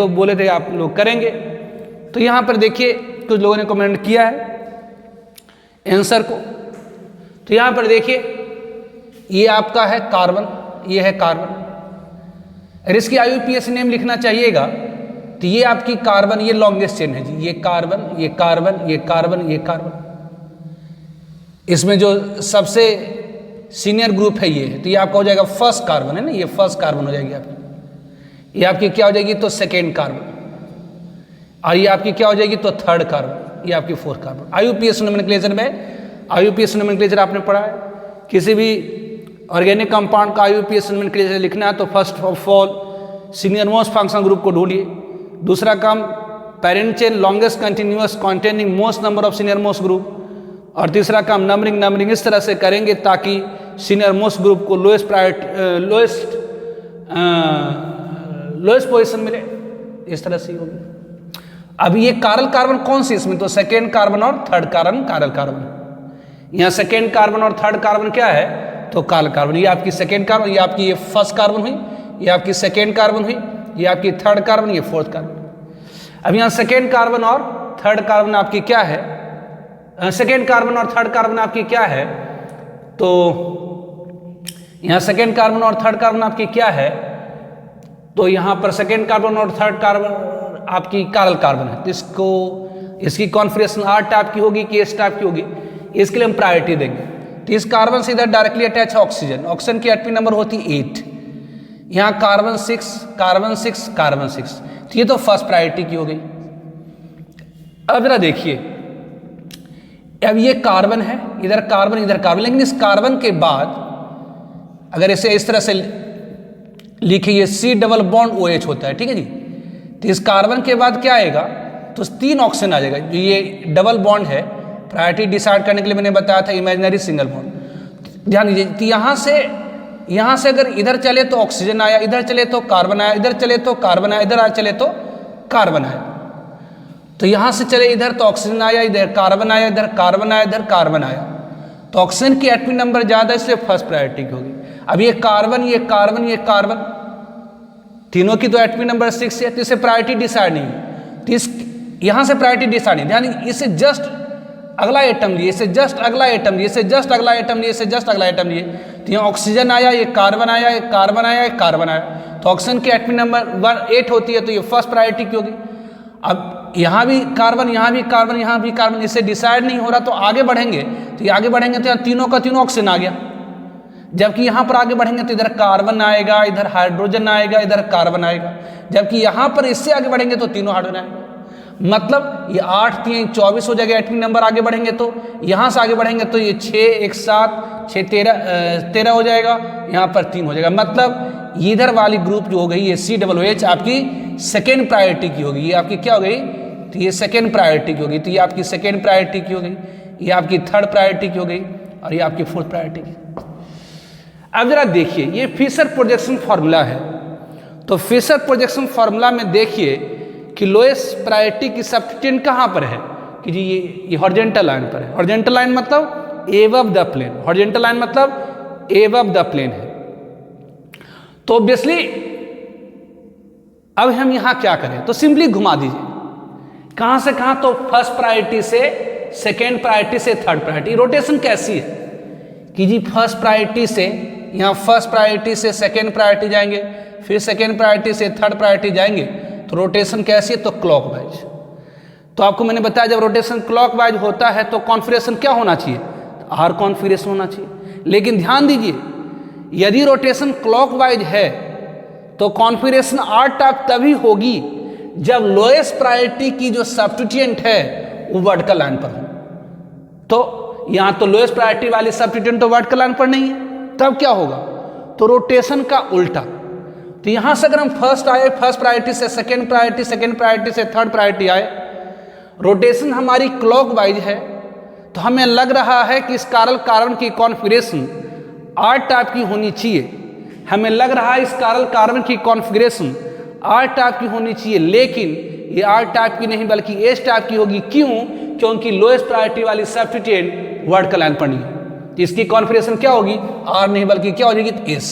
तो बोले थे आप लोग करेंगे। तो यहाँ पर देखिए कुछ लोगों ने कमेंट किया है आंसर को। तो यहाँ पर देखिए ये आपका है कार्बन, ये है कार्बन। अगर इसकी IUPAC नेम लिखना चाहिएगा तो ये आपकी कार्बन, ये लॉन्गेस्ट चेन है जी, ये कार्बन, ये कार्बन, ये कार्बन, ये कार्बन। इसमें जो सबसे सीनियर ग्रुप है ये है, तो ये आपका हो जाएगा फर्स्ट कार्बन, है ना, ये फर्स्ट कार्बन हो जाएगी आपकी। ये आपकी क्या हो जाएगी तो सेकेंड कार्बन, और ये आपकी क्या हो जाएगी तो थर्ड कार्बन, ये आपकी फोर्थ कार्बन। IUPAC नोमेनक्लेचर में, IUPAC नोमेनक्लेचर आपने पढ़ा है, किसी भी ऑर्गेनिक कंपाउंड का IUPAC नोमेनक्लेचर लिखना है तो first of all senior most functional group को ढूंढिए। दूसरा काम parent chain longest continuous containing most number of senior most group, और तीसरा काम नंबरिंग इस तरह से करेंगे ताकि सीनियर मोस्ट ग्रुप को लोएस्ट पोजीशन मिले, इस तरह से होगी। अब ये कारल कार्बन कौन सी इसमें, तो सेकेंड कार्बन और थर्ड कार्बन कारल कार्बन। यहाँ सेकेंड कार्बन और थर्ड कार्बन क्या है तो कारल कार्बन। ये आपकी सेकेंड कार्बन, ये आपकी ये फर्स्ट कार्बन हुई, ये आपकी सेकेंड कार्बन हुई, ये आपकी थर्ड कार्बन, ये फोर्थ कार्बन। अब यहाँ सेकेंड कार्बन और थर्ड कार्बन आपकी क्या है, सेकेंड कार्बन और थर्ड कार्बन आपकी क्या है, तो यहाँ सेकेंड कार्बन और थर्ड कार्बन आपकी क्या है, तो यहाँ पर सेकेंड कार्बन और थर्ड कार्बन आपकी कारल कार्बन है। तो इसको, इसकी कॉन्फिगरेशन R टाइप की होगी कि S टाइप की होगी, इसके लिए हम प्रायोरिटी देंगे। तो इस कार्बन से इधर डायरेक्टली अटैच है ऑक्सीजन, ऑक्सीजन की एटॉमिक नंबर होती 8, यहाँ कार्बन 6 कार्बन 6 कार्बन 6, तो ये तो फर्स्ट प्रायोरिटी की हो गई। अब जरा देखिए, अब ये कार्बन है, इधर कार्बन इधर कार्बन, लेकिन इस कार्बन के बाद अगर इसे इस तरह से लिखिए C डबल बॉन्ड OH होता है, ठीक है जी। तो इस कार्बन के बाद क्या आएगा तो 3 ऑक्सीजन आ जाएगा। जो ये डबल बॉन्ड है, प्रायोरिटी डिसाइड करने के लिए मैंने बताया था इमेजिनरी सिंगल बॉन्ड। ध्यान दीजिए, तो यहाँ से अगर इधर चले तो ऑक्सीजन आया, इधर चले तो कार्बन आया, इधर चले तो कार्बन आया, इधर चले तो कार्बन आया। तो यहाँ से चले इधर तो ऑक्सीजन आया, इधर कार्बन आया, इधर कार्बन आया, इधर कार्बन आया, तो ऑक्सीजन की एटॉमिक नंबर ज़्यादा, इसलिए फर्स्ट प्रायोरिटी की होगी। अब ये कार्बन, ये कार्बन, ये कार्बन, तीनों की तो एटॉमिक नंबर 6 है, तो इसे प्रायोरिटी डिसाइड नहीं है, तो इस यहाँ से प्रायोरिटी डिसाइड नहीं। ध्यान, इसे जस्ट अगला एटम लिए, इसे जस्ट अगला एटम लिए, इसे जस्ट अगला एटम लिए, इसे जस्ट अगला एटम लिए, तो यहाँ ऑक्सीजन आया, ये कार्बन आया, ये कार्बन आया, ये कार्बन आया, तो ऑक्सीजन की एटॉमिक नंबर 8 होती है, तो ये फर्स्ट प्रायोरिटी की होगी। अब यहाँ भी कार्बन, यहाँ भी कार्बन, यहाँ भी कार्बन, इससे डिसाइड नहीं हो रहा, तो आगे बढ़ेंगे, तो ये आगे बढ़ेंगे तो यहाँ तीनों का तीनों ऑक्सीजन आ गया। जबकि यहाँ पर आगे बढ़ेंगे तो इधर कार्बन आएगा, इधर हाइड्रोजन आएगा, इधर कार्बन आएगा। जबकि यहाँ पर इससे आगे बढ़ेंगे तो तीनों हाइड्रोजन आएगा। मतलब ये 8 3 24 हो जाएगा एटॉमिक नंबर। आगे बढ़ेंगे तो यहाँ से आगे बढ़ेंगे तो ये 6 1 7 6 13 हो जाएगा, यहाँ पर 3 हो जाएगा। मतलब इधर वाली ग्रुप जो हो गई ये COOH आपकी सेकेंड प्रायोरिटी की होगी। ये आपकी क्या हो गई, तो ये सेकेंड प्रायोरिटी की होगी, तो ये आपकी सेकेंड प्रायोरिटी की हो गई, ये आपकी थर्ड प्रायोरिटी की हो गई, और ये आपकी फोर्थ प्रायोरिटी की। अब जरा देखिए, ये फिशर प्रोजेक्शन फार्मूला है। तो फिशर प्रोजेक्शन फार्मूला में देखिए कि लोएस्ट प्रायोरिटी की सब्स्टिट्यूएंट कहाँ पर है, कि जी ये हॉरिजॉन्टल लाइन पर है। हॉरिजॉन्टल लाइन मतलब above the plane, horizontal line मतलब एबव द प्लेन है। तो ऑब्वियसली अब हम यहां क्या करें, तो सिंपली घुमा दीजिए, कहां से कहां, तो फर्स्ट प्रायोरिटी से सेकेंड प्रायोरिटी से थर्ड प्रायोरिटी। रोटेशन कैसी है कि जी फर्स्ट प्रायोरिटी से, यहां फर्स्ट प्रायोरिटी से सेकेंड प्रायोरिटी जाएंगे, फिर सेकेंड प्रायोरिटी से थर्ड प्रायोरिटी जाएंगे, तो रोटेशन कैसी है, तो क्लॉकवाइज। तो आपको मैंने बताया जब रोटेशन क्लॉकवाइज होता है तो कॉन्फिगरेशन क्या होना चाहिए, तो R कॉन्फिगरेशन होना चाहिए। लेकिन ध्यान दीजिए, यदि रोटेशन क्लॉकवाइज है तो कॉन्फिगरेशन R टाइप तभी होगी जब लोएस्ट प्रायोरिटी की जो सब्स्टिट्यूएंट है वो वर्टिकल लाइन पर हो। तो यहां तो लोएस्ट प्रायोरिटी वाली सब्स्टिट्यूएंट तो वर्टिकल लाइन पर नहीं है, तब क्या होगा, तो रोटेशन का उल्टा। तो यहां से अगर हम फर्स्ट आए, फर्स्ट प्रायोरिटी से सेकेंड प्रायोरिटी, सेकेंड प्रायोरिटी से थर्ड प्रायोरिटी आए, रोटेशन हमारी क्लॉकवाइज है, तो हमें लग रहा है कि इस कारल कार्बन की कॉन्फिगरेशन R टाइप की होनी चाहिए। हमें लग रहा है इस कारल कार्बन की कॉन्फिगरेशन R टाइप की होनी चाहिए, लेकिन ये R टाइप की नहीं बल्कि S टाइप की होगी। क्यों, क्योंकि लोएस्ट प्रायोरिटी वाली सब्स्टिट्यूएंट वर्टिकल लाइन पर नहीं है, तो इसकी कॉन्फिगरेशन क्या होगी, R नहीं बल्कि क्या हो जाएगी, S।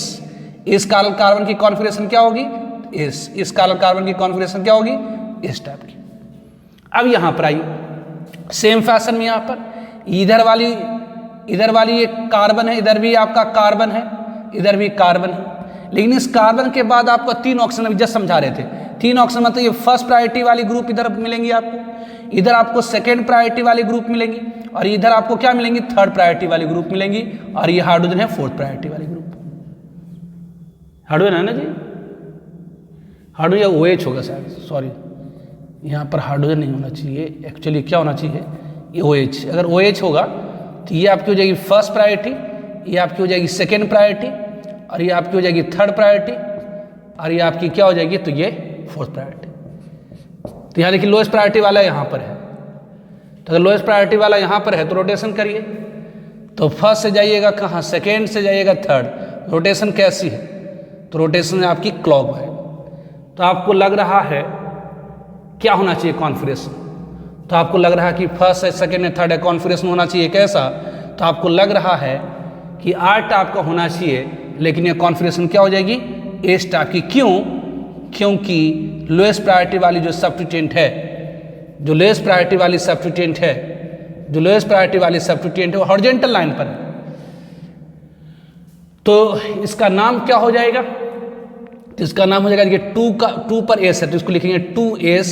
इस कारल कार्बन की कॉन्फिगरेशन क्या होगी, इस कारल कार्बन की कॉन्फ़िगरेशन क्या होगी, इस टाइप की। अब यहाँ पर आइए सेम फैशन में, यहाँ पर इधर वाली एक कार्बन है, इधर भी आपका कार्बन है, इधर भी कार्बन है, लेकिन इस कार्बन के बाद आपको 3 ऑक्सीजन, अभी जस्ट समझा रहे थे 3 ऑक्सीजन, मतलब ये फर्स्ट प्रायोरिटी वाली ग्रुप इधर मिलेंगी आपको, इधर आपको सेकेंड प्रायोरिटी वाली ग्रुप मिलेंगी, और इधर आपको क्या मिलेंगी, थर्ड प्रायोरिटी वाली ग्रुप मिलेंगी, और ये हाइड्रोजन है फोर्थ प्रायोरिटी वाली ग्रुप। हाइड्रोजन है ना जी, हाइड्रोजन या OH होगा शायद, सॉरी यहाँ पर हाइड्रोजन नहीं होना चाहिए, एक्चुअली क्या होना चाहिए, ये OH। अगर OH होगा तो ये आपकी हो जाएगी फर्स्ट प्रायोरिटी, ये आपकी हो जाएगी सेकेंड प्रायोरिटी, और ये आपकी हो जाएगी थर्ड प्रायोरिटी, और ये आपकी क्या हो जाएगी, तो ये फोर्थ प्रायोरिटी। तो यहाँ देखिए लोएस्ट प्रायोरिटी वाला यहाँ पर है, तो अगर लोएस्ट प्रायोरिटी वाला यहाँ पर है तो रोटेशन करिए, तो फर्स्ट से जाइएगा कहाँ, सेकेंड से जाइएगा थर्ड। रोटेशन कैसी है, तो रोटेशन है आपकी क्लॉकवाइज। तो आपको लग रहा है क्या होना चाहिए कॉन्फ़िगरेशन, तो आपको लग रहा है कि फर्स्ट है, सेकेंड है, थर्ड है, कॉन्फ़िगरेशन होना चाहिए कैसा, तो आपको लग रहा है कि R टाइप का होना चाहिए, लेकिन ये कॉन्फ़िगरेशन क्या हो जाएगी, S टाइप की। क्यों, क्योंकि लोएस्ट प्रायोरिटी वाली जो सब्स्टिट्यूएंट है, जो लोएस्ट प्रायोरिटी वाली सब्स्टिट्यूएंट है, जो लोएस्ट प्रायोरिटी वाली सब्स्टिट्यूएंट है वो हॉरिजॉन्टल लाइन पर है, तो इसका नाम क्या हो जाएगा, तो इसका नाम हो जाएगा, देखिए 2 पर S है तो इसको लिखेंगे 2S,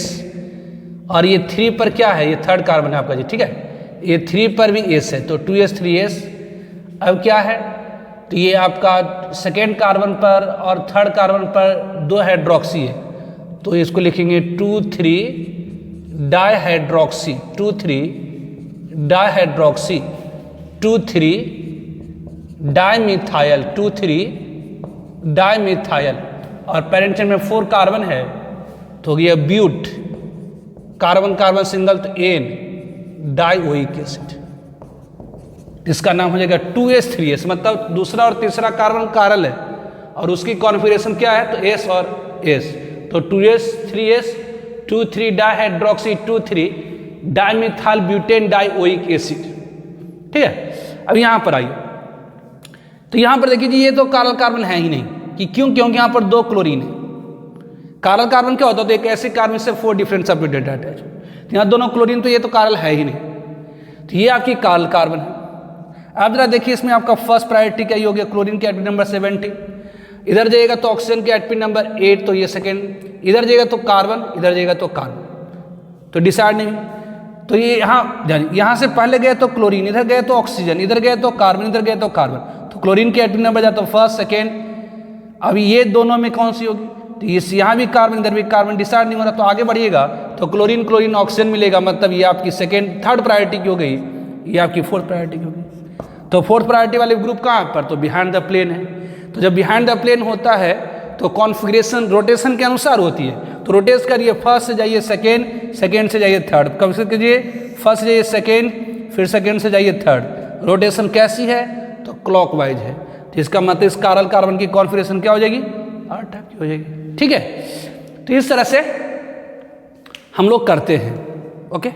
और ये 3 पर क्या है, ये थर्ड कार्बन है आपका जी, ठीक है, ये 3 पर भी S है तो 2S 3S। अब क्या है, तो ये आपका सेकेंड कार्बन पर और थर्ड कार्बन पर 2 हाइड्रोक्सी है, तो इसको लिखेंगे 2,3 डाइहाइड्रोक्सी, 2,3 डाइहाइड्रोक्सी, 2,3 डाइमिथाइल, 2,3 डाइमिथाइल, और पेरेंट चेन में 4 कार्बन है तो ये ब्यूट, कार्बन कार्बन सिंगल तो N डाइओइक एसिड, इसका नाम हो जाएगा 2S 3S, मतलब दूसरा और तीसरा कार्बन कारल है और उसकी कॉन्फ़िगरेशन क्या है, तो S और S, तो 2S 3S, 2,3 dihydroxy, 2,3 dimethyl butane dioic acid. ठीक है, अब यहाँ पर आइए, तो यहाँ पर देखिए जी ये तो कारल कार्बन है ही नहीं, कि क्यों, क्योंकि यहाँ पर 2 क्लोरीन है। कारल कार्बन क्या होता है, तो एक ऐसे कार्बन से 4 डिफरेंट सब्स्टिट्यूएंट अटैच, तो यहाँ दोनों क्लोरीन, तो ये तो कारल है ही नहीं, तो ये आपकी कारल कार्बन है। अब जरा देखिए इसमें आपका फर्स्ट प्रायोरिटी क्या हो गया, क्लोरीन के एटॉमिक नंबर 70, इधर जाइएगा तो ऑक्सीजन के एटॉमिक नंबर 8, तो ये सेकेंड, इधर जाइएगा तो कार्बन, इधर जाइएगा तो कार्बन, तो डिसाइड नहीं। तो ये यहाँ से पहले गए तो क्लोरीन, इधर गए तो ऑक्सीजन, इधर गए तो कार्बन, इधर गए तो कार्बन, तो क्लोरीन के एटॉमिक नंबर जाता फर्स्ट सेकेंड। अब ये दोनों में कौन सी होगी, तो ये यहाँ भी कार्बन, इधर भी कार्बन, डिसाइड नहीं हो रहा, तो आगे बढ़िएगा तो क्लोरीन क्लोरीन ऑक्सीजन मिलेगा, मतलब ये आपकी सेकेंड थर्ड प्रायोरिटी की हो गई, ये आपकी फोर्थ प्रायोरिटी की हो गई। तो फोर्थ प्रायोरिटी वाले ग्रुप कहाँ पर, तो बिहाइंड द प्लेन है, तो जब बिहाइंड द प्लेन होता है तो कॉन्फ़िगरेशन रोटेशन के अनुसार होती है, तो रोटेट करिए, फर्स्ट से जाइए सेकेंड, सेकेंड से जाइए थर्ड, कब से कीजिए, फर्स्ट से जाइए सेकेंड, फिर सेकेंड से जाइए थर्ड। रोटेशन कैसी है, तो क्लॉकवाइज है, तो इसका मतलब इस कारल कार्बन की कॉन्फ़िगरेशन क्या हो जाएगी, R टाइप की हो जाएगी। ठीक है, तो इस तरह से हम लोग करते हैं। Okay,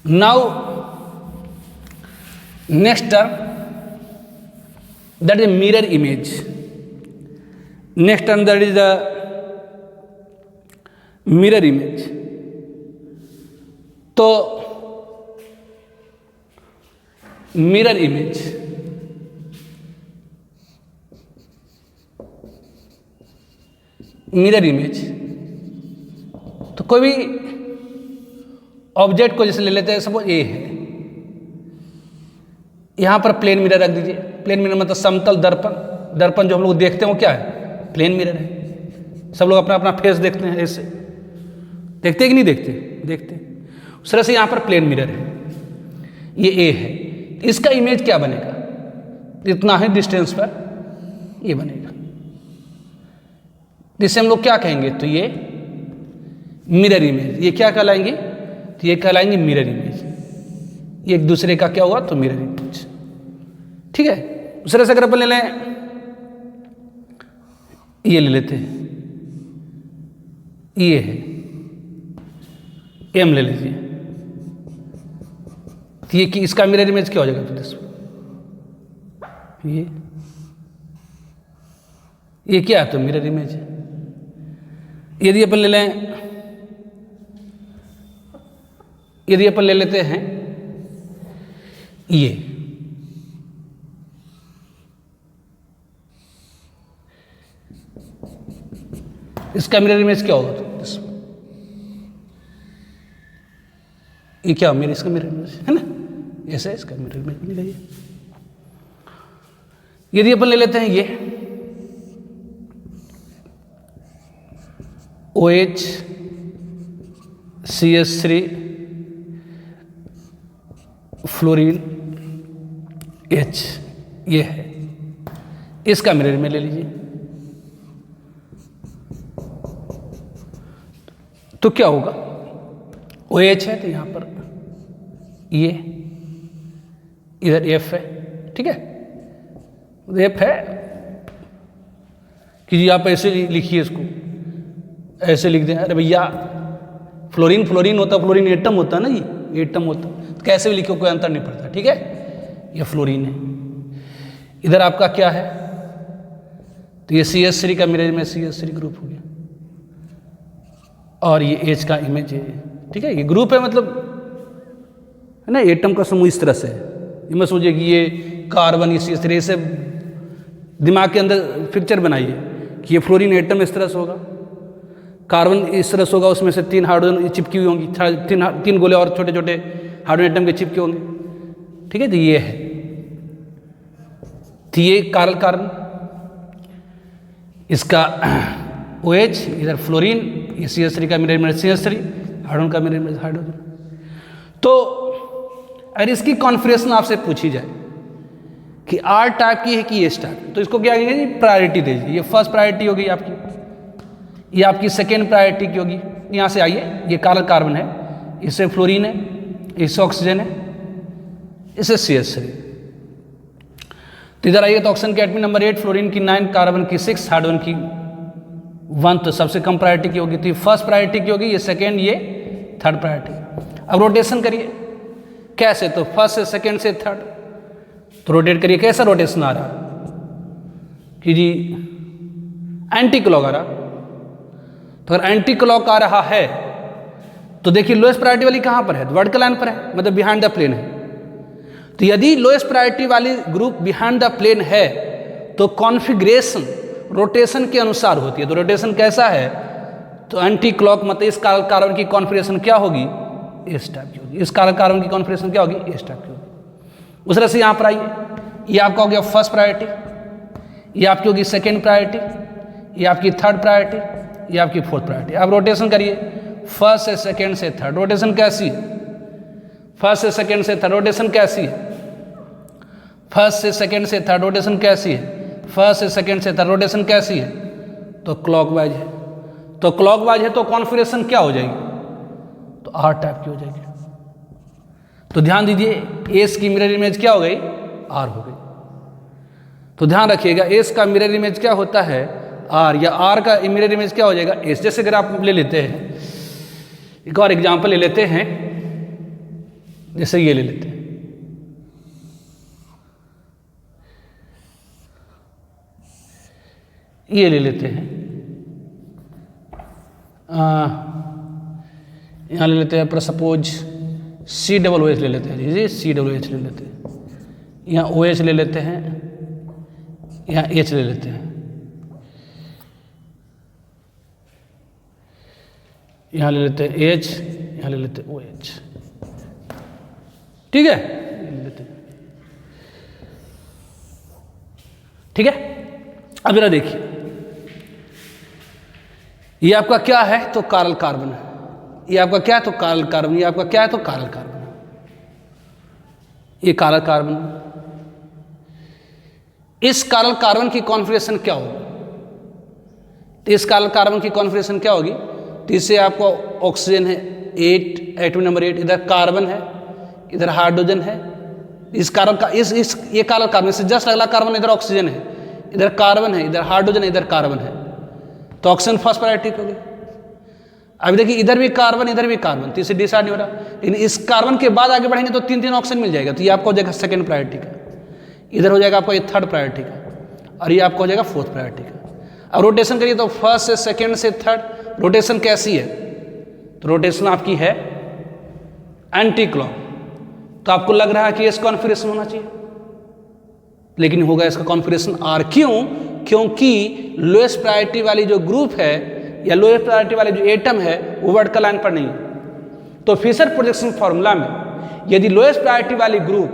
now next term, that is mirror image. Next term, that is the mirror image. तो मिरर इमेज, मिरर इमेज, तो कोई भी ऑब्जेक्ट को जैसे ले लेते हैं, सपोज ए है, यहाँ पर प्लेन मिरर रख दीजिए। प्लेन मिरर मतलब समतल दर्पण, दर्पण जो हम लोग देखते हैं वो क्या है, प्लेन मिरर है। सब लोग अपना अपना फेस देखते हैं, ऐसे देखते हैं कि नहीं देखते, देखते हैं। उस तरह से यहाँ पर प्लेन मिरर है, ये ए है, इसका इमेज क्या बनेगा, इतना ही डिस्टेंस पर ये बनेगा, जिसे हम लोग क्या कहेंगे, तो ये मिरर इमेज। ये क्या कहलाएंगे, तो ये कहलाएंगे मिरर इमेज। ये एक दूसरे का क्या हुआ, तो मिरर इमेज। ठीक है, उस तरह से अगर अपन ले लें, ये ले लेते हैं, ये है एम, ले लीजिए, तो ये कि इसका मिरर इमेज क्या हो जाएगा? ये क्या है? तो मिरर इमेज है। यदि अपन ले लें, यदि अपन ले लेते हैं ये, इसका मिरर इमेज क्या होगा? तो ये क्या मेरे, इसका मिरर इमेज है ना, ऐसा इसका मिरर इमेज मिलेगा। यदि अपन ले लेते हैं ये OH CH3 फ्लोरीन H, ये है, इसका मिरर इमेज ले लीजिए। तो क्या होगा? OH है तो यहां पर ये, इधर F है, ठीक है, F है कि जी आप ऐसे लिखिए इसको, ऐसे लिख दें। अरे भैया फ्लोरीन फ्लोरीन होता, फ्लोरीन एटम होता है ना, ये एटम होता, तो कैसे भी लिखो कोई अंतर नहीं पड़ता, ठीक है। ये फ्लोरीन है, इधर आपका क्या है? तो ये CH3 का मिरर में CH3 ग्रुप हो गया, और ये H का इमेज है, ठीक है। ये ग्रुप है, मतलब है ना, एटम का समूह इस तरह से है। ये मत सोचिए कि ये कार्बन, ये CH3, से दिमाग के अंदर पिक्चर बनाइए कि ये फ्लोरीन एटम इस तरह से होगा, कार्बन इस तरह से होगा, उसमें से 3 हाइड्रोजन चिपकी हुई होंगी, 3 गोले और छोटे छोटे हाइड्रोजन एटम के चिपके होंगे, ठीक है। तो ये है, तो ये कार्बन, इसका OH, इधर फ्लोरीन, ये CH3 का मिरर इमेज CH3, हाइड्रोजन का मिरर इमेज हाइड्रोजन। तो अगर इसकी कॉन्फिगरेशन आपसे पूछी जाए कि R टाइप की है कि S टाइप, तो इसको क्या कीजिए, प्रायोरिटी दीजिए। ये फर्स्ट प्रायोरिटी होगी आपकी, ये आपकी सेकेंड प्रायोरिटी की होगी। यहाँ से आइए, ये कार्बन है, इससे फ्लोरीन है, इससे ऑक्सीजन है, इससे CH3। तो इधर आइए, तो ऑक्सीजन की एटमी नंबर 8, फ्लोरीन की 9, कार्बन की 6, हाइड्रोजन की 1, तो सबसे कम प्रायोरिटी की होगी। तो ये फर्स्ट प्रायोरिटी की होगी, ये सेकेंड, ये थर्ड प्रायोरिटी। अब रोटेशन करिए, कैसे? तो फर्स्ट से सेकेंड से थर्ड, तो रोटेट करिए। कैसा रोटेशन आ रहा कि जी एंटी क्लॉक आ रहा। तो अगर एंटी क्लॉक आ रहा है तो देखिए लोएस्ट प्रायोरिटी वाली कहां पर है? वर्टिकल लाइन पर है, मतलब बिहाइंड द प्लेन है। तो यदि लोएस्ट प्रायोरिटी वाली ग्रुप बिहाइंड द प्लेन है तो कॉन्फ़िगरेशन रोटेशन के अनुसार होती है। तो रोटेशन कैसा है? तो एंटी क्लॉक, मतलब इस कार्बन की कॉन्फ़िगरेशन क्या होगी? इस टाइप की होगी। इस कार्बन की कॉन्फ़िगरेशन क्या होगी? इस टाइप की होगी। उस तरह से यहां पर आइए, ये आपका हो गया फर्स्ट प्रायोरिटी, ये आपकी होगी सेकेंड प्रायोरिटी, ये आपकी थर्ड प्रायोरिटी, ये आपकी फोर्थ प्रायोरिटी। अब रोटेशन करिए, फर्स्ट से सेकेंड से थर्ड, रोटेशन कैसी है? फर्स्ट से सेकेंड से थर्ड, रोटेशन कैसी है? फर्स्ट से सेकेंड से थर्ड, रोटेशन कैसी है? फर्स्ट से सेकेंड से थर्ड, रोटेशन कैसी है? तो क्लॉकवाइज है। तो क्लॉकवाइज है तो कॉन्फ़िगरेशन क्या हो जाएगी? तो R टाइप की हो जाएगी। तो ध्यान दीजिए, एस की मिरर इमेज क्या हो गई? R हो गई। तो ध्यान रखिएगा, एस का मिरर इमेज क्या होता है? R, या R का मिरर इमेज क्या हो जाएगा? एस। जैसे अगर आप ले लेते हैं, एक और एग्जांपल ले लेते हैं, जैसे ये ले लेते हैं, ये ले लेते हैं, यहाँ ले लेते हैं पर सपोज COOH ले लेते हैं, जी COOH ले लेते हैं, यहाँ OH ले लेते हैं, यहाँ H ले लेते हैं, यहाँ ले लेते हैं H, यहाँ ले लेते हैं OH, ठीक है, ले लेते हैं, ठीक है। अब जरा देखिए, ये आपका क्या है? तो कार्बन कार्बन है। ये आपका क्या है? तो कार्बन कार्बन। ये आपका क्या है? तो कार्बन कार्बन। ये कार्बन कार्बन। इस कार्बन कार्बन की कॉन्फ़िगरेशन क्या होगी? तो इस कार्बन कार्बन की कॉन्फ़िगरेशन क्या होगी? तो इससे आपको ऑक्सीजन है 8, एटम नंबर 8, इधर कार्बन है, इधर हाइड्रोजन है। इस कार्बन का ये कार्बन कार्बन से जस्ट अगला कार्बन, इधर ऑक्सीजन है, इधर कार्बन है, इधर हाइड्रोजन है, इधर कार्बन है। तो ऑक्सीजन फर्स्ट प्रायोरिटी हो गई। अभी देखिए इधर भी कार्बन, तो इसे डिसाइड नहीं हो रहा, लेकिन इस कार्बन के बाद आगे बढ़ेंगे तो 3 ऑप्शन मिल जाएगा। तो ये आपको हो जाएगा सेकंड प्रायोरिटी का, इधर हो जाएगा आपको ये थर्ड प्रायोरिटी का, और ये आपको हो जाएगा फोर्थ प्रायोरिटी का। अब रोटेशन करिए तो फर्स्ट से सेकंड से थर्ड, रोटेशन कैसी है? तो रोटेशन आपकी है एंटी क्लॉक, तो आपको लग रहा है कि इसका कॉन्फिगरेशन होना चाहिए, लेकिन होगा इसका कॉन्फिगरेशन आर। क्यों? क्योंकि लोएस्ट प्रायोरिटी वाली जो ग्रुप है या लोएस्ट प्रायोरिटी वाले जो एटम है वो वर्टिकल लाइन पर नहीं है। तो फिशर प्रोजेक्शन फॉर्मूला में यदि लोएस्ट प्रायोरिटी वाली ग्रुप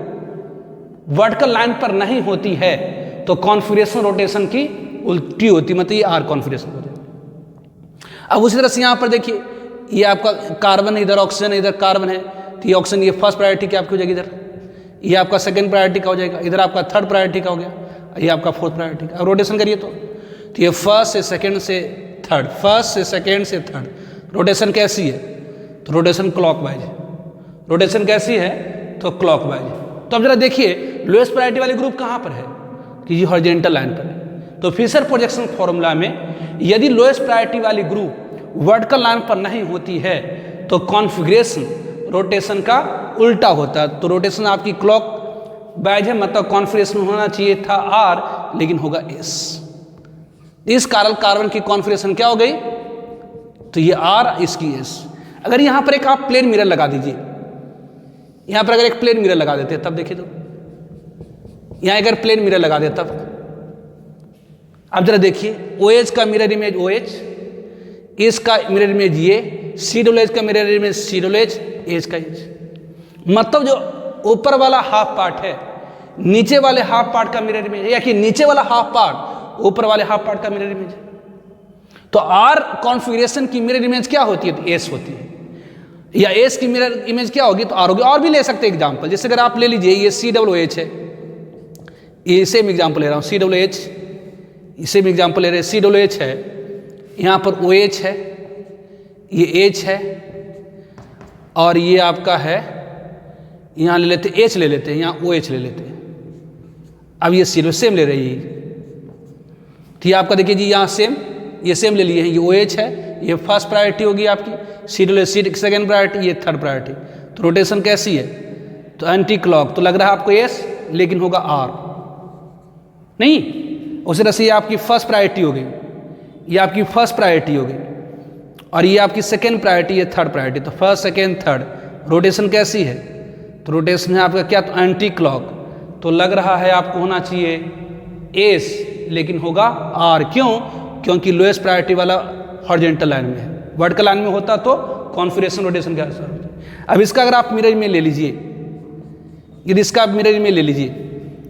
वर्टिकल लाइन पर नहीं होती है तो कॉन्फिगरेशन रोटेशन की उल्टी होती, मतलब ये आर कॉन्फिगरेशन हो जाए। अब उसी तरह से यहाँ पर देखिए ये आपका कार्बन है, इधर ऑक्सीजन है, इधर कार्बन है, तो ये ऑक्सीजन ये फर्स्ट प्रायोरिटी की आपकी हो जाएगी, इधर ये आपका सेकंड प्रायोरिटी का हो जाएगा, इधर आपका थर्ड प्रायोरिटी का हो गया, ये आपका फोर्थ प्रायोरिटी का। अब रोटेशन करिए तो ये फर्स्ट से सेकंड से थर्ड, फर्स्ट से सेकंड से थर्ड। रोटेशन कैसी है? तो रोटेशन क्लॉकवाइज। रोटेशन कैसी है? तो क्लॉकवाइज। तो अब जरा देखिए लोएस्ट प्रायोरिटी वाली ग्रुप कहाँ पर है कि ये हॉरिजॉन्टल लाइन पर है। तो फिशर प्रोजेक्शन फॉर्मूला में यदि लोएस्ट प्रायोरिटी वाली ग्रुप वर्टिकल लाइन पर नहीं होती है तो कॉन्फिगरेशन रोटेशन का उल्टा होता है। तो रोटेशन आपकी क्लॉक वाइज है, मतलब कॉन्फिगरेशन होना चाहिए था आर, लेकिन होगा एस। इस कारण कार्बन की कॉन्फिगरेशन क्या हो गई? तो ये आर, इसकी एस। अगर यहां पर एक आप प्लेन मिरर लगा दीजिए, यहां पर अगर एक प्लेन मिरर लगा देते तब देखिए, तो यहां अगर प्लेन मिरर लगा दे तब अब जरा देखिए OH का मिरर इमेज OH, इसका मिरर इमेज ये, COOH का मिरर इमेज COOH, H का H। मतलब जो ऊपर वाला हाफ पार्ट है नीचे वाले हाफ पार्ट का मिरर इमेज है, या कि नीचे वाला हाफ पार्ट ऊपर वाले हाफ पार्ट का मिरर इमेज है। तो आर कॉन्फ़िगरेशन की मिरर इमेज क्या होती है? तो एस होती है। या एस की मिरर इमेज क्या होगी? तो आर होगी। और भी ले सकते हैं एग्जांपल, जैसे अगर आप ले लीजिए ये COOH है, ये सेम एग्जांपल ले रहा हूँ, COOH, इसे भी एग्जांपल ले रहे हैं, COOH है, यहाँ पर OH है, ये H है, और ये आपका है, यहाँ ले लेते H ले लेते हैं, यहाँ OH ले लेते हैं। अब ये CO सेम ले रही है, तो ये आपका देखिए जी यहाँ सेम, ये सेम ले लिए हैं, ये OH है, ये फर्स्ट प्रायोरिटी होगी आपकी, COOH सेकेंड प्रायोरिटी, ये थर्ड प्रायोरिटी। तो रोटेशन कैसी है? तो एंटी क्लॉक। तो लग रहा है आपको S, लेकिन होगा R नहीं। उसी तरह से ये आपकी फर्स्ट प्रायोरिटी हो गई, ये आपकी फर्स्ट प्रायोरिटी हो गई, और ये आपकी सेकेंड प्रायोरिटी, ये थर्ड प्रायोरिटी। तो फर्स्ट सेकेंड थर्ड, रोटेशन कैसी है? तो रोटेशन है आपका क्या? तो एंटी क्लॉक। तो लग रहा है आपको होना चाहिए एस, लेकिन होगा आर। क्यों? क्योंकि लोएस्ट प्रायोरिटी वाला हॉरिजॉन्टल लाइन में है, वर्टिकल लाइन में होता तो कॉन्फिगरेशन रोटेशन का असर होता है। अब इसका अगर आप मिरर में ले लीजिए, यदि इसका आप मिरर में ले लीजिए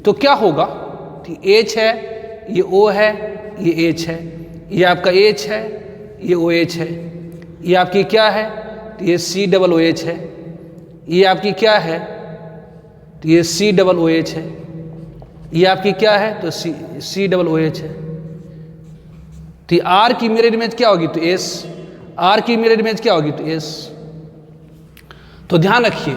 तो क्या होगा? तो एच है, ये O है, ये H है, ये आपका H है, ये OH है, ये आपकी क्या है? तो ये COOH है, ये आपकी क्या है? तो ये COOH है, ये आपकी क्या है? तो COOH है। तो R की मिरर इमेज क्या होगी? तो S। R की मिरर इमेज क्या होगी? तो S। तो ध्यान रखिए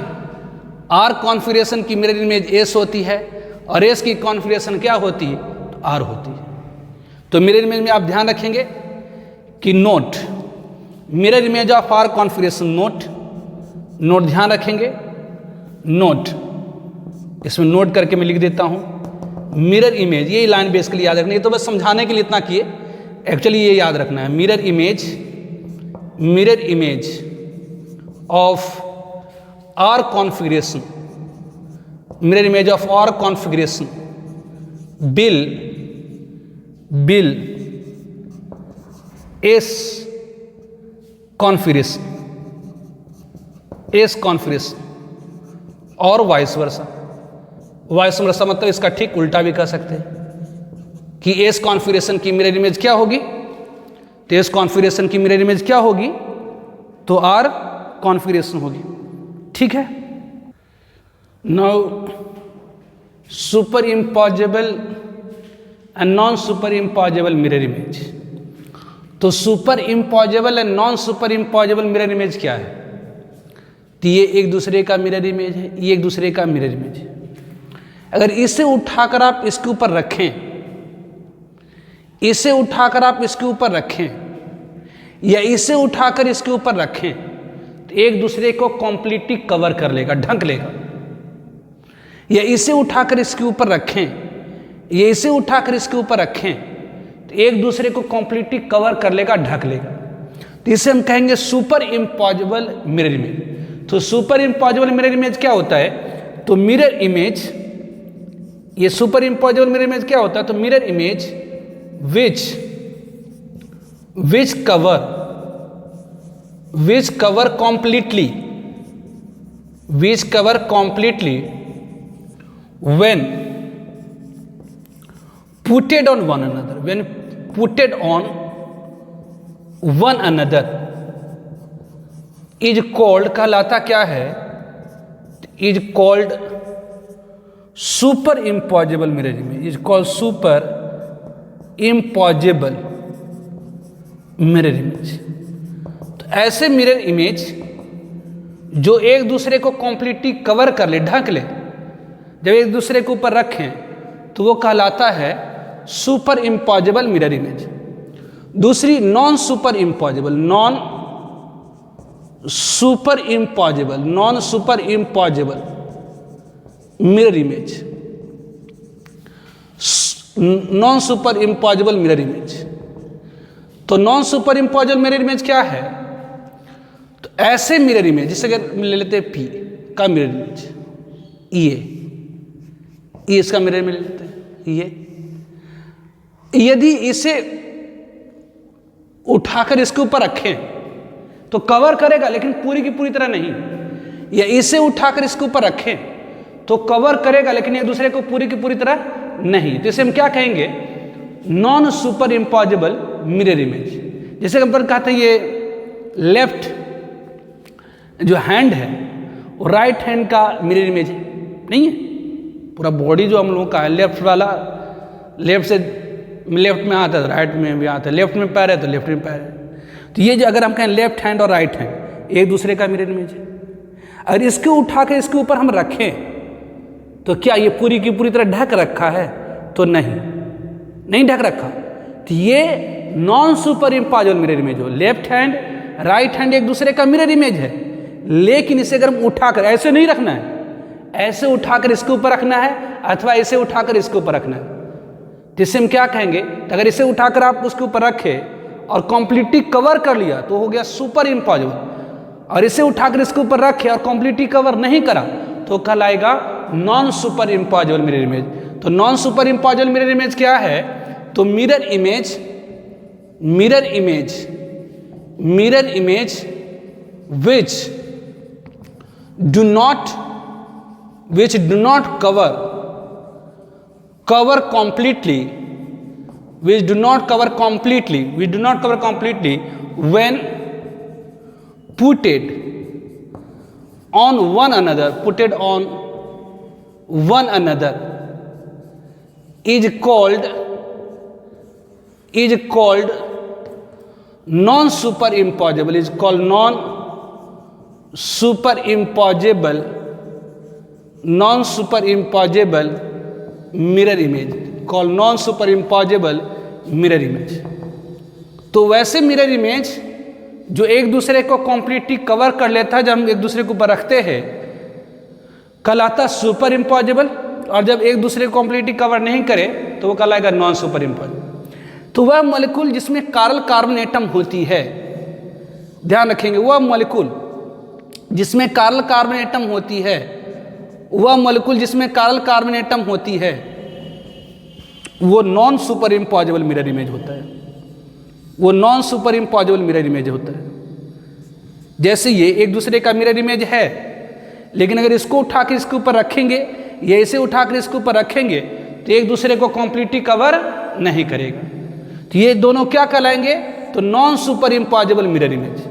R कॉन्फ़िगरेशन की मिरर इमेज S होती है और S की कॉन्फ़िगरेशन क्या होती है? तो R होती है। तो मिरर इमेज में आप ध्यान रखेंगे कि note mirror image of R configuration, note ध्यान रखेंगे, नोट इसमें नोट करके मैं लिख देता हूं मिरर इमेज। ये लाइन बेसिकली याद रखनी है, तो बस समझाने के लिए इतना किए, एक्चुअली ये याद रखना है। Mirror image of R configuration, mirror image of R configuration will S configuration और वाइस वर्सा। वाइस वर्सा मतलब इसका ठीक उल्टा भी कह सकते हैं कि एस कॉन्फ़िगरेशन की मिरर इमेज क्या होगी? तो एस कॉन्फ़िगरेशन की मिरर इमेज क्या होगी? तो आर कॉन्फ़िगरेशन होगी। ठीक है। Now superimposable and non superimposable mirror image. तो superimposable and non superimposable mirror image क्या है? तो ये एक दूसरे का मिरर इमेज है, ये एक दूसरे का मिरर इमेज है। अगर इसे उठाकर आप इसके ऊपर रखें, इसे उठाकर आप इसके ऊपर रखें, या इसे उठाकर इसके ऊपर रखें तो एक दूसरे को कंप्लीटली कवर कर लेगा, ढक लेगा। या इसे उठाकर इसके ऊपर रखें, या इसे उठाकर इसके ऊपर रखें तो एक दूसरे को कंप्लीटली कवर कर लेगा, ढक लेगा। तो इसे हम कहेंगे सुपर इम्पॉसिबल मिरर इमेज। तो सुपर इम्पॉसिबल मिरर इमेज क्या होता है? तो मिरर इमेज, ये सुपर इम्पॉसिबल मिरर इमेज क्या होता है? तो mirror image which cover completely when putted on one another is called, कहलाता क्या है? is called super impossible mirror image, is called super impossible mirror image. तो ऐसे मिरर इमेज जो एक दूसरे को कंप्लीटली कवर कर ले, ढक ले, जब एक दूसरे के ऊपर रखें तो वो कहलाता है सुपर इम्पॉसिबल मिरर इमेज। दूसरी non superimposable mirror image, non superimposable mirror image. तो non superimposable mirror image क्या है? तो ऐसे मिरर इमेज, जैसे अगर ले लेते हैं पी का मिरर इमेज, ये इसका मिरर इमेज लेते हैं, ये यदि इसे उठाकर इसके ऊपर रखें तो कवर करेगा, लेकिन पूरी की पूरी तरह नहीं। या इसे उठाकर इसके ऊपर रखें तो कवर करेगा, लेकिन एक दूसरे को पूरी की पूरी तरह नहीं। तो इसे हम क्या कहेंगे? Non superimposable mirror image. जैसे हम कहते हैं ये लेफ्ट जो हैंड है वो राइट हैंड का मिरर इमेज है, नहीं है? पूरा बॉडी जो हम लोगों का है, लेफ्ट वाला लेफ्ट से लेफ्ट में आता है, राइट में भी आता है, लेफ्ट में पैर है तो लेफ्ट में पैर है। तो ये जो अगर हम कहें लेफ्ट हैंड और राइट हैंड एक दूसरे का मिरर इमेज है। अगर इसके उठाकर इसके ऊपर हम रखें तो क्या ये पूरी की पूरी तरह ढक रखा है? तो नहीं ढक रखा। तो ये non superimposable mirror image हो, लेफ्ट हैंड राइट हैंड एक दूसरे का मिरर इमेज है, लेकिन इसे अगर हम उठाकर, ऐसे नहीं रखना है, ऐसे उठाकर इसके ऊपर रखना है अथवा इसे उठाकर इसके ऊपर रखना है, तो इसे हम क्या कहेंगे? तो अगर इसे उठाकर आप उसके ऊपर रखे और कंप्लीटली कवर कर लिया तो हो गया सुपर इम्पॉसिबल, और इसे उठाकर इसके ऊपर रखे और कंप्लीटली कवर नहीं करा तो कहलाएगा non superimposable mirror image. तो non superimposable mirror image क्या है? तो mirror image which do not cover completely when putted on one another is called non super impossible, is called non super impossible mirror image, called non super impossible mirror image। तो वैसे mirror image जो एक दूसरे को completely cover कर लेता है, जब हम एक दूसरे के ऊपर रखते हैं कहलाता सुपर इम्पॉसिबल, और जब एक दूसरे को कंप्लीटली कवर नहीं करे तो वो कहलाएगा नॉन सुपर इम्पॉसिबल। तो वह मॉलिक्यूल जिसमें कार्बन कार्बन एटम होती है, ध्यान रखेंगे, वह मॉलिक्यूल जिसमें कार्बन कार्बन एटम होती है, वह मॉलिक्यूल जिसमें कार्बन कार्बन एटम होती है वो non superimposable mirror image होता है, वो non superimposable mirror image होता है। जैसे ये एक दूसरे का मिरर इमेज है, लेकिन अगर इसको उठा के इसके ऊपर रखेंगे या इसे उठाकर इसके ऊपर रखेंगे तो एक दूसरे को कंप्लीटली कवर नहीं करेगा। तो ये दोनों क्या कहलाएंगे? तो non superimposable mirror image.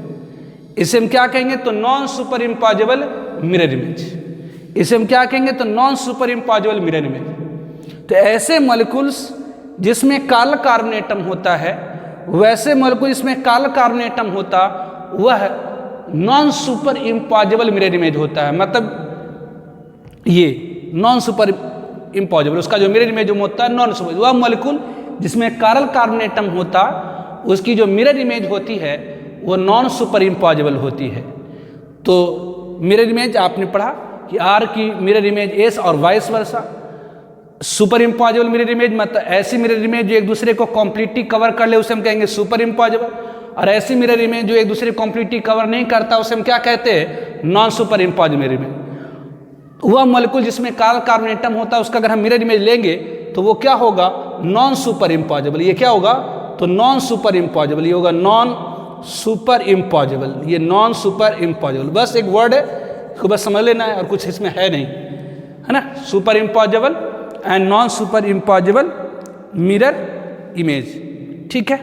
इसे हम क्या कहेंगे? तो non superimposable mirror image. इसे हम क्या कहेंगे? तो non superimposable mirror image. तो ऐसे मॉलिक्यूल्स जिसमें कार्बन कार्बन एटम होता है, वैसे मॉलिक्यूल जिसमें कार्बन कार्बन एटम होता वह non superimposable mirror image होता है। मतलब ये नॉन सुपर इम्पॉसिबल, उसका जो मिरर इमेज होता है नॉन सुपर, वह मॉलिक्यूल जिसमें कार्बन कार्बन एटम होता उसकी जो मिरर इमेज होती है वो नॉन सुपर इम्पॉजिबल होती है। तो मिरर इमेज आपने पढ़ा कि आर की मिरर इमेज एस और vice versa. Superimposable mirror image मतलब ऐसी मिरर इमेज जो एक दूसरे को कम्प्लीटली कवर कर ले उसे हम कहेंगे सुपर इम्पॉजिबल, और ऐसी मिरर इमेज जो एक दूसरे को कम्प्लीटली कवर नहीं करता उसे हम क्या कहते हैं, non superimposable mirror image. वह मॉलिक्यूल जिसमें कार्बन कार्बन एटम होता है उसका अगर हम मिरर इमेज लेंगे तो वो क्या होगा, नॉन सुपर इम्पॉजिबल। ये क्या होगा, तो नॉन सुपर इम्पॉजिबल, ये होगा नॉन सुपर इम्पॉजिबल, ये नॉन सुपर इम्पॉजिबल। बस एक वर्ड है, इसको बस समझ लेना है और कुछ इसमें है नहीं, है ना। Superimposable and non superimposable mirror image, ठीक है।